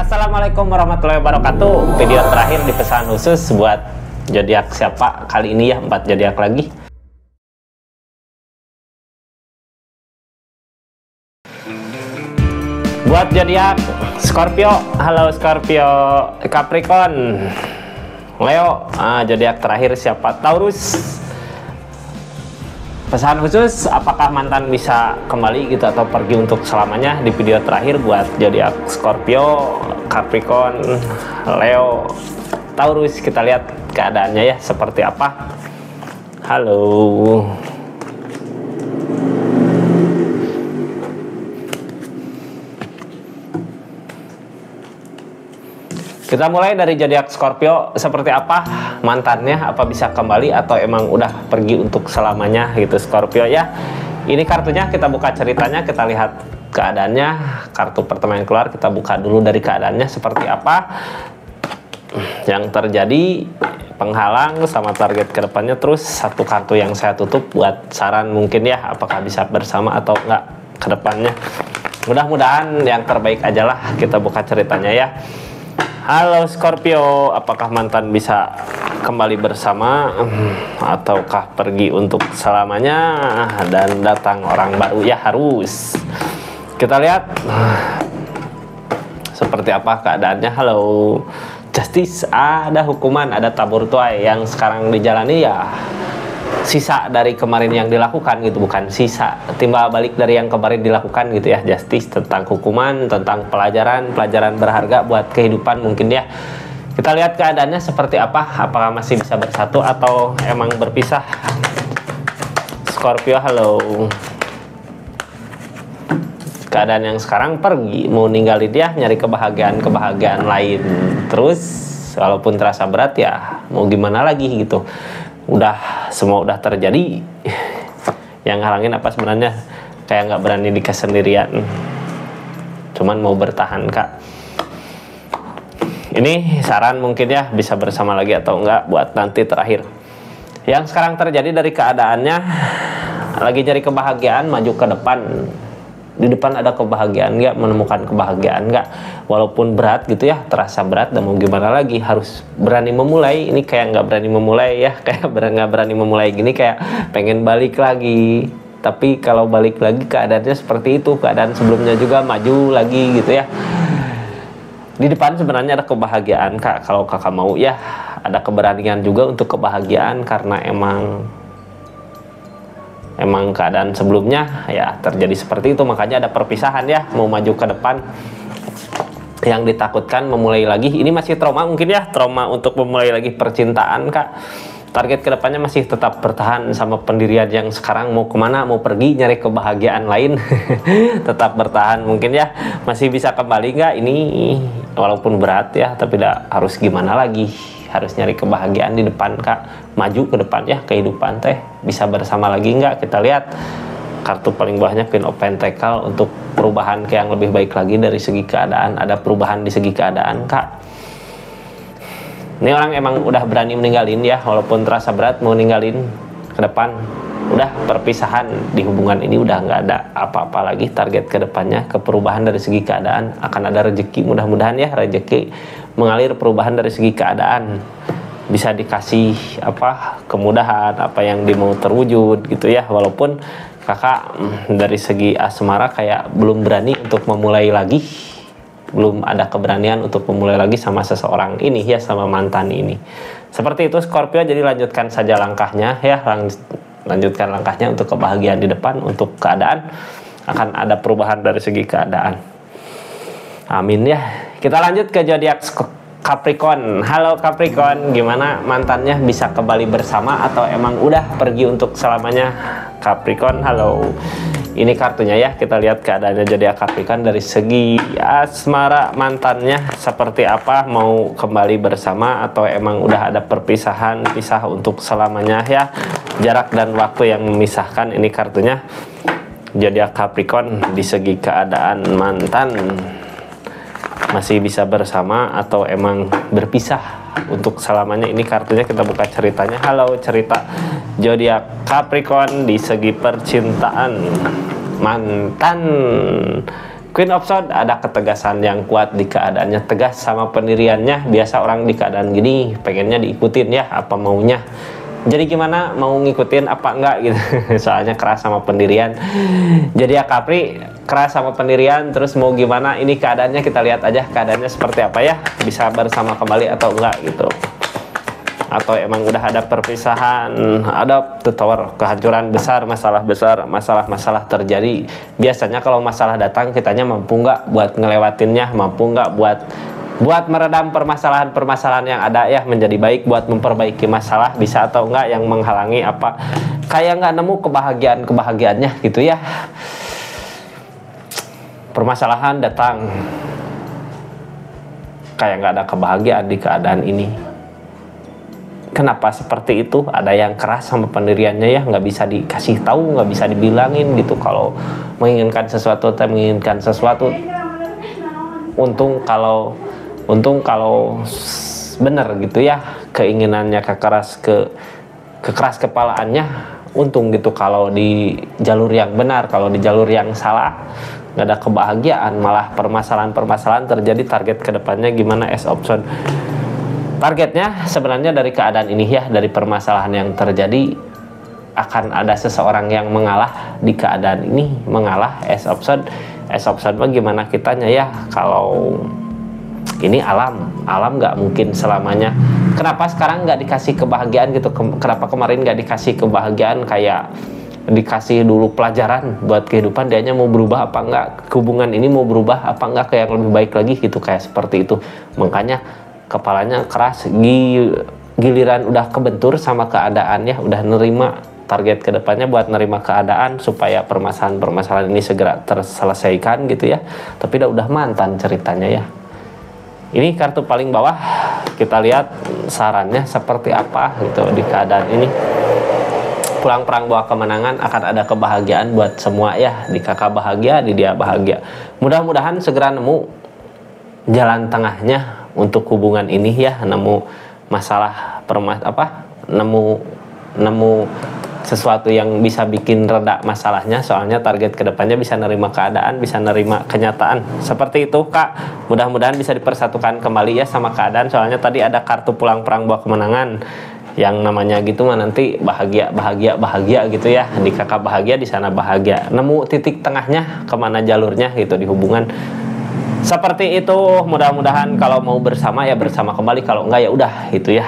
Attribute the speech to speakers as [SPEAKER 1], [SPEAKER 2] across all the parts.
[SPEAKER 1] Assalamualaikum warahmatullahi wabarakatuh. Video terakhir di pesan khusus buat zodiak siapa kali ini ya, 4 zodiak lagi. Buat zodiak Scorpio, halo Scorpio, Capricorn, Leo, zodiak terakhir siapa? Taurus. Pesan khusus, apakah mantan bisa kembali gitu atau pergi untuk selamanya di video terakhir buat zodiak Scorpio, Capricorn, Leo, Taurus. Kita lihat keadaannya ya seperti apa. Halo. Kita mulai dari zodiak Scorpio, seperti apa mantannya, apa bisa kembali atau emang udah pergi untuk selamanya gitu Scorpio ya. Ini kartunya, kita buka ceritanya, kita lihat keadaannya. Kartu pertama yang keluar, kita buka dulu dari keadaannya seperti apa yang terjadi, penghalang sama target kedepannya. Terus satu kartu yang saya tutup buat saran mungkin ya, apakah bisa bersama atau enggak kedepannya. Mudah-mudahan yang terbaik aja lah. Kita buka ceritanya ya. Halo Scorpio, apakah mantan bisa kembali bersama ataukah pergi untuk selamanya dan datang orang baru ya? Harus kita lihat seperti apa keadaannya. Halo Justice, ada hukuman, ada tabur tuai yang sekarang dijalani ya, sisa dari kemarin yang dilakukan gitu, bukan sisa, timbal balik dari yang kemarin dilakukan gitu ya. Justice tentang hukuman, tentang pelajaran berharga buat kehidupan mungkin ya. Kita lihat keadaannya seperti apa, apakah masih bisa bersatu atau emang berpisah. Scorpio, halo. Keadaan yang sekarang pergi, mau ninggalin dia, nyari kebahagiaan lain. Terus walaupun terasa berat ya, mau gimana lagi gitu. Semua udah terjadi. Yang halangin apa sebenarnya? Kayak nggak berani nikah sendirian, cuman mau bertahan kak. Ini saran mungkin ya, bisa bersama lagi atau enggak buat nanti terakhir. Yang sekarang terjadi dari keadaannya, lagi nyari kebahagiaan, maju ke depan. Di depan ada kebahagiaan nggak, menemukan kebahagiaan nggak, walaupun berat gitu ya, terasa berat dan mau gimana lagi, harus berani memulai. Ini kayak nggak berani memulai ya, kayak nggak berani memulai gini, kayak pengen balik lagi, tapi kalau balik lagi keadaannya seperti itu, keadaan sebelumnya juga maju lagi gitu ya. Di depan sebenarnya ada kebahagiaan kak, kalau kakak mau ya, ada keberanian juga untuk kebahagiaan karena emang keadaan sebelumnya ya terjadi seperti itu, makanya ada perpisahan ya, mau maju ke depan. Yang ditakutkan memulai lagi, ini masih trauma mungkin ya, trauma untuk memulai lagi percintaan kak. Target kedepannya masih tetap bertahan sama pendirian yang sekarang, mau kemana, mau pergi nyari kebahagiaan lain. Tetap bertahan mungkin ya, masih bisa kembali nggak ini, walaupun berat ya, tapi tidak harus gimana lagi, harus nyari kebahagiaan di depan kak, maju ke depan ya, kehidupan teh bisa bersama lagi nggak. Kita lihat kartu paling bawahnya Queen of Pentacle, untuk perubahan ke yang lebih baik lagi dari segi keadaan. Ada perubahan di segi keadaan kak. Ini orang emang udah berani meninggalin ya, walaupun terasa berat mau ninggalin ke depan. Udah perpisahan di hubungan ini, udah nggak ada apa-apa lagi. Target ke depannya ke perubahan dari segi keadaan, akan ada rezeki, mudah-mudahan ya, rezeki mengalir, perubahan dari segi keadaan, bisa dikasih kemudahan, apa yang dimau terwujud gitu ya. Walaupun kakak dari segi asmara kayak belum berani untuk memulai lagi, belum ada keberanian untuk memulai lagi sama seseorang ini ya, sama mantan ini. Seperti itu Scorpio, jadi lanjutkan saja langkahnya ya, lanjutkan langkahnya untuk kebahagiaan di depan, untuk keadaan akan ada perubahan dari segi keadaan. Amin ya. Kita lanjut ke zodiak Capricorn. Halo Capricorn, gimana mantannya, bisa kembali bersama atau emang udah pergi untuk selamanya? Capricorn, halo. Ini kartunya ya, kita lihat keadaannya zodiak Capricorn dari segi asmara, mantannya seperti apa, mau kembali bersama atau emang udah ada perpisahan, pisah untuk selamanya ya, jarak dan waktu yang memisahkan. Ini kartunya zodiak Capricorn di segi keadaan mantan, masih bisa bersama atau emang berpisah untuk selamanya. Ini kartunya, kita buka ceritanya. Halo cerita zodiak Capricorn di segi percintaan, mantan Queen of Swords ada ketegasan yang kuat di keadaannya, tegas sama pendiriannya. Biasa orang di keadaan gini pengennya diikutin ya apa maunya. Jadi gimana mau ngikutin apa enggak gitu. Soalnya keras sama pendirian. Jadi ya Capri keras sama pendirian, terus mau gimana ini keadaannya, kita lihat aja keadaannya seperti apa ya, bisa bersama kembali atau enggak gitu. Atau emang udah ada perpisahan, ada tower, kehancuran besar, masalah-masalah terjadi. Biasanya kalau masalah datang kitanya mampu nggak buat ngelewatinnya, mampu nggak buat meredam permasalahan-permasalahan yang ada ya menjadi baik, buat memperbaiki masalah, bisa atau enggak yang menghalangi apa, kayak nggak nemu kebahagiaannya gitu ya. Permasalahan datang, kayak nggak ada kebahagiaan di keadaan ini. Kenapa seperti itu? Ada yang keras sama pendiriannya ya, nggak bisa dikasih tahu, nggak bisa dibilangin gitu. Kalau menginginkan sesuatu, untung kalau bener gitu ya keinginannya kekeras kepalaannya, untung gitu. Kalau di jalur yang benar, kalau di jalur yang salah nggak ada kebahagiaan, malah permasalahan terjadi. Target kedepannya gimana as option? Targetnya sebenarnya dari keadaan ini ya, dari permasalahan yang terjadi akan ada seseorang yang mengalah di keadaan ini, mengalah as option gimana kitanya ya. Kalau ini alam nggak mungkin selamanya. Kenapa sekarang nggak dikasih kebahagiaan gitu? Kenapa kemarin nggak dikasih kebahagiaan, kayak dikasih dulu pelajaran buat kehidupan, dianya mau berubah apa enggak, hubungan ini mau berubah apa enggak ke yang lebih baik lagi gitu, kayak seperti itu. Makanya kepalanya keras, giliran udah kebentur sama keadaan ya, udah nerima target kedepannya buat nerima keadaan supaya permasalahan ini segera terselesaikan gitu ya. Tapi udah mantan ceritanya ya. Ini kartu paling bawah, kita lihat sarannya seperti apa gitu di keadaan ini. Pulang perang bawa kemenangan, akan ada kebahagiaan buat semua ya. Di kakak bahagia, di dia bahagia. Mudah-mudahan segera nemu jalan tengahnya untuk hubungan ini ya, nemu masalah nemu sesuatu yang bisa bikin reda masalahnya. Soalnya target kedepannya bisa nerima keadaan, bisa nerima kenyataan seperti itu Kak. Mudah-mudahan bisa dipersatukan kembali ya sama keadaan. Soalnya tadi ada kartu pulang perang bawa kemenangan, yang namanya gitu mah nanti bahagia gitu ya. Di kakak bahagia, di sana bahagia. Nemu titik tengahnya kemana jalurnya gitu di hubungan. Seperti itu, mudah-mudahan kalau mau bersama ya bersama kembali, kalau enggak ya udah gitu ya.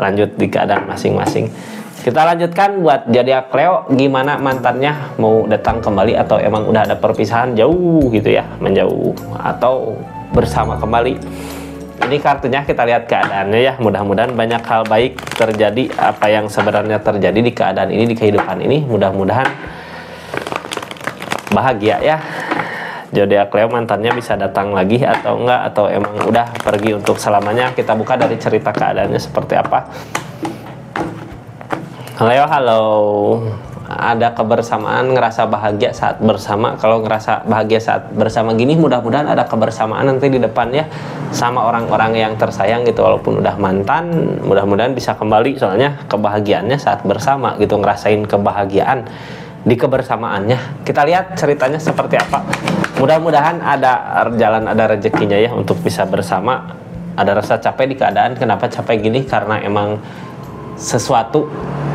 [SPEAKER 1] Lanjut di keadaan masing-masing. Kita lanjutkan buat zodiak Leo, gimana mantannya, mau datang kembali atau emang udah ada perpisahan jauh gitu ya, menjauh atau bersama kembali. Ini kartunya, kita lihat keadaannya ya. Mudah-mudahan banyak hal baik terjadi, apa yang sebenarnya terjadi di keadaan ini, di kehidupan ini. Mudah-mudahan bahagia ya. Zodiak Leo mantannya bisa datang lagi atau enggak, atau emang udah pergi untuk selamanya. Kita buka dari cerita keadaannya seperti apa. Leo, halo. Ada kebersamaan, ngerasa bahagia saat bersama. Kalau ngerasa bahagia saat bersama gini, mudah-mudahan ada kebersamaan nanti di depan ya, sama orang-orang yang tersayang gitu. Walaupun udah mantan, mudah-mudahan bisa kembali. Soalnya kebahagiaannya saat bersama gitu, ngerasain kebahagiaan di kebersamaannya. Kita lihat ceritanya seperti apa. Mudah-mudahan ada jalan, ada rezekinya ya untuk bisa bersama. Ada rasa capek di keadaan. Kenapa capek gini? Karena emang sesuatu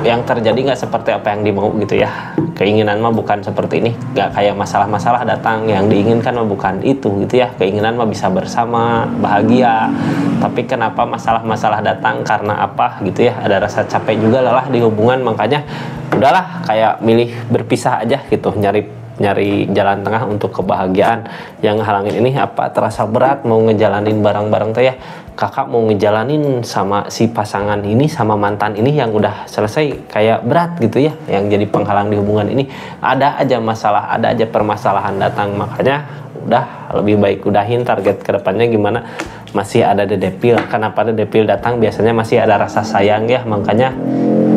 [SPEAKER 1] yang terjadi nggak seperti apa yang dimau gitu ya. Keinginan mah bukan seperti ini, nggak kayak masalah-masalah datang. Yang diinginkan mah bukan itu gitu ya. Keinginan mah bisa bersama, bahagia. Tapi kenapa masalah-masalah datang, karena apa gitu ya. Ada rasa capek juga, lelah di hubungan. Makanya udahlah, kayak milih berpisah aja gitu, nyari jalan tengah untuk kebahagiaan. Yang halangin ini apa, terasa berat mau ngejalanin bareng-bareng tuh ya. Kakak mau ngejalanin sama si pasangan ini, sama mantan ini yang udah selesai, kayak berat gitu ya, yang jadi penghalang di hubungan ini. Ada aja masalah, ada aja permasalahan datang. Makanya udah lebih baik udahin. Target kedepannya gimana, masih ada dedepil. Kenapa dedepil datang? Biasanya masih ada rasa sayang ya. Makanya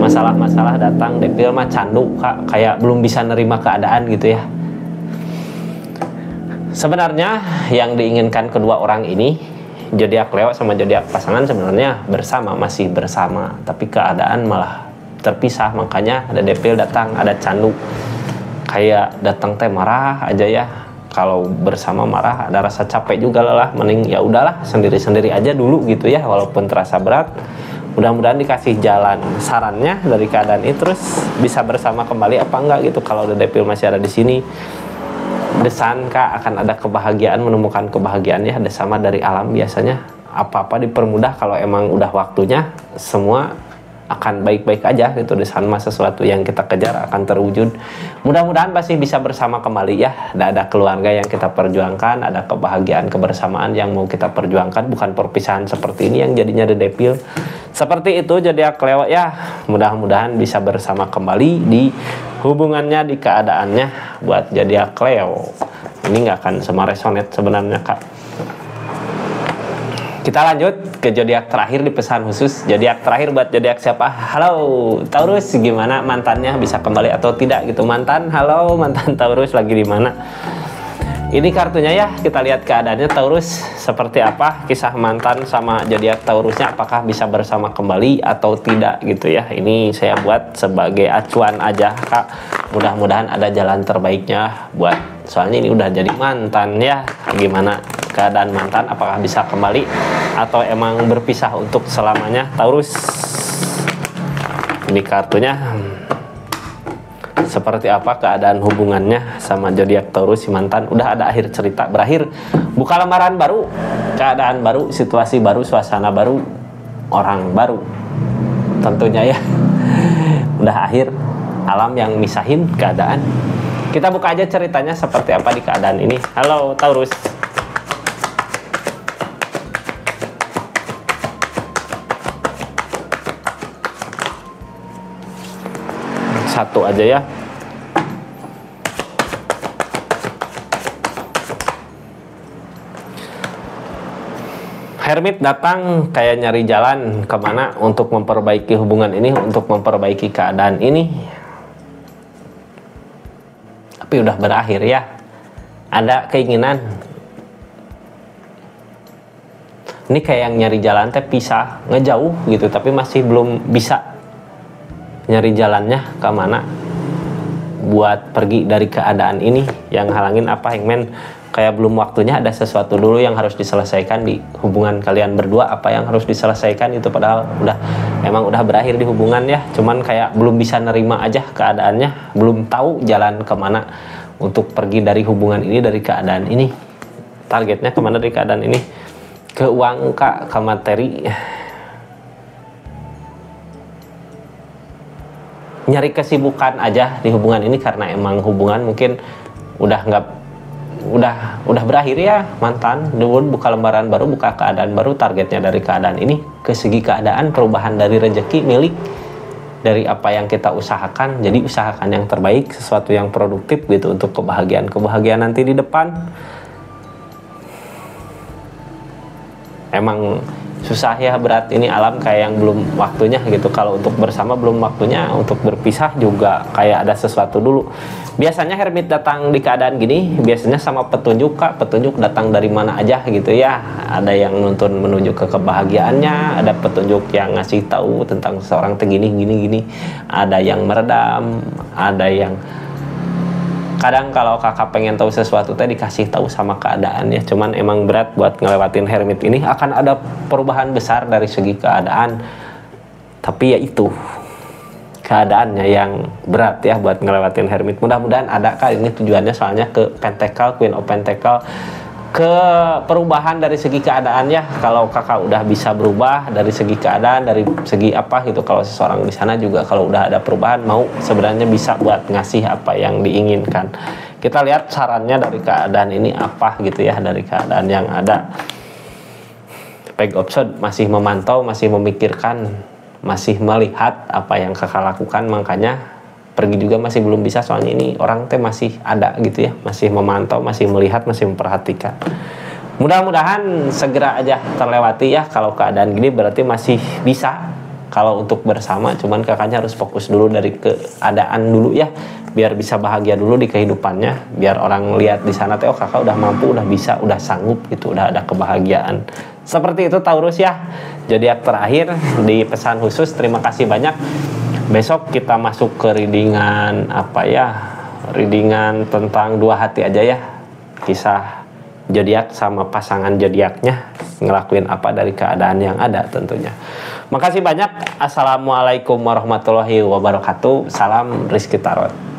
[SPEAKER 1] masalah-masalah datang, depil mah candu Kak, kayak belum bisa nerima keadaan gitu ya. Sebenarnya yang diinginkan kedua orang ini, zodiak Leo sama zodiak pasangan, sebenarnya bersama, masih bersama, tapi keadaan malah terpisah. Makanya ada depil datang, ada candu, kayak datang teh marah aja ya, kalau bersama marah ada rasa capek juga lelah, mending ya udahlah sendiri-sendiri aja dulu gitu ya, walaupun terasa berat. Mudah-mudahan dikasih jalan sarannya dari keadaan itu, terus bisa bersama kembali apa enggak gitu. Kalau The Devil masih ada di sini, desan Kak akan ada kebahagiaan, menemukan kebahagiaan ya, ada sama dari alam biasanya. Apa-apa dipermudah kalau emang udah waktunya, semua akan baik-baik aja gitu. Desan mah sesuatu yang kita kejar akan terwujud. Mudah-mudahan pasti bisa bersama kembali ya. Ada keluarga yang kita perjuangkan, ada kebahagiaan kebersamaan yang mau kita perjuangkan, bukan perpisahan seperti ini yang jadinya The Devil. Seperti itu jadi Leo ya. Mudah-mudahan bisa bersama kembali di hubungannya, di keadaannya buat jadi Leo. Ini nggak akan sama resonate sebenarnya Kak. Kita lanjut ke zodiak terakhir di pesan khusus. Zodiak terakhir buat zodiak siapa? Halo Taurus, gimana mantannya, bisa kembali atau tidak gitu mantan? Halo mantan Taurus, lagi di mana? Ini kartunya ya, kita lihat keadaannya Taurus seperti apa, kisah mantan sama zodiak Taurusnya, apakah bisa bersama kembali atau tidak gitu ya. Ini saya buat sebagai acuan aja Kak. Mudah-mudahan ada jalan terbaiknya buat, soalnya ini udah jadi mantan ya. Gimana keadaan mantan, apakah bisa kembali atau emang berpisah untuk selamanya Taurus? Ini kartunya seperti apa keadaan hubungannya sama zodiak Taurus si mantan. Udah ada akhir cerita, berakhir, buka lembaran baru, keadaan baru, situasi baru, suasana baru, orang baru tentunya ya. Udah akhir, alam yang misahin keadaan. Kita buka aja ceritanya seperti apa di keadaan ini. Halo Taurus. Satu aja ya. Hermit datang kayak nyari jalan kemana untuk memperbaiki hubungan ini, untuk memperbaiki keadaan ini. Tapi udah berakhir ya. Ada keinginan. Ini kayak yang nyari jalan teh pisah, ngejauh gitu, tapi masih belum bisa nyari jalannya ke mana buat pergi dari keadaan ini. Yang halangin apa, Hangman? Kayak belum waktunya, ada sesuatu dulu yang harus diselesaikan di hubungan kalian berdua. Apa yang harus diselesaikan itu, padahal emang udah berakhir di hubungan ya, cuman kayak belum bisa nerima aja keadaannya, belum tahu jalan kemana untuk pergi dari hubungan ini, dari keadaan ini. Targetnya kemana dari keadaan ini? Ke uang Kak, ke materi. Nyari kesibukan aja di hubungan ini, karena emang hubungan mungkin udah berakhir ya mantan. Dulu buka lembaran baru, buka keadaan baru. Targetnya dari keadaan ini ke segi keadaan, perubahan dari rezeki milik, dari apa yang kita usahakan. Jadi usahakan yang terbaik, sesuatu yang produktif gitu untuk kebahagiaan nanti di depan. Emang susah ya, berat ini alam, kayak yang belum waktunya gitu. Kalau untuk bersama belum waktunya, untuk berpisah juga kayak ada sesuatu dulu. Biasanya Hermit datang di keadaan gini biasanya sama petunjuk Kak. Petunjuk datang dari mana aja gitu ya. Ada yang nuntun menuju ke kebahagiaannya, ada petunjuk yang ngasih tahu tentang seorang gini. Ada yang meredam, ada yang kadang kalau kakak pengen tahu sesuatu teh dikasih tahu sama keadaannya. Cuman emang berat buat ngelewatin Hermit ini. Akan ada perubahan besar dari segi keadaan, tapi ya itu keadaannya yang berat ya buat ngelewatin Hermit. Mudah-mudahan ada Kak, ini tujuannya soalnya ke Pentacle, Queen of Pentacle, ke perubahan dari segi keadaan ya. Kalau kakak udah bisa berubah dari segi keadaan, dari segi apa gitu, kalau seseorang di sana juga kalau udah ada perubahan, mau sebenarnya bisa buat ngasih apa yang diinginkan. Kita lihat sarannya dari keadaan ini apa gitu ya, dari keadaan yang ada. Page of Swords masih memantau, masih memikirkan, masih melihat apa yang kakak lakukan, makanya pergi juga masih belum bisa, soalnya ini orang teh masih ada gitu ya, masih memantau, masih melihat, masih memperhatikan. Mudah-mudahan segera aja terlewati ya. Kalau keadaan gini berarti masih bisa kalau untuk bersama, cuman kakaknya harus fokus dulu dari keadaan dulu ya, biar bisa bahagia dulu di kehidupannya, biar orang lihat di sana teh oh kakak udah mampu, udah bisa, udah sanggup gitu, udah ada kebahagiaan. Seperti itu Taurus ya. Zodiak terakhir di pesan khusus. Terima kasih banyak. Besok kita masuk ke readingan apa ya, readingan tentang dua hati aja ya. kisah zodiak sama pasangan zodiaknya ngelakuin apa dari keadaan yang ada tentunya. Makasih banyak. Assalamualaikum warahmatullahi wabarakatuh. Salam Rizky Tarot.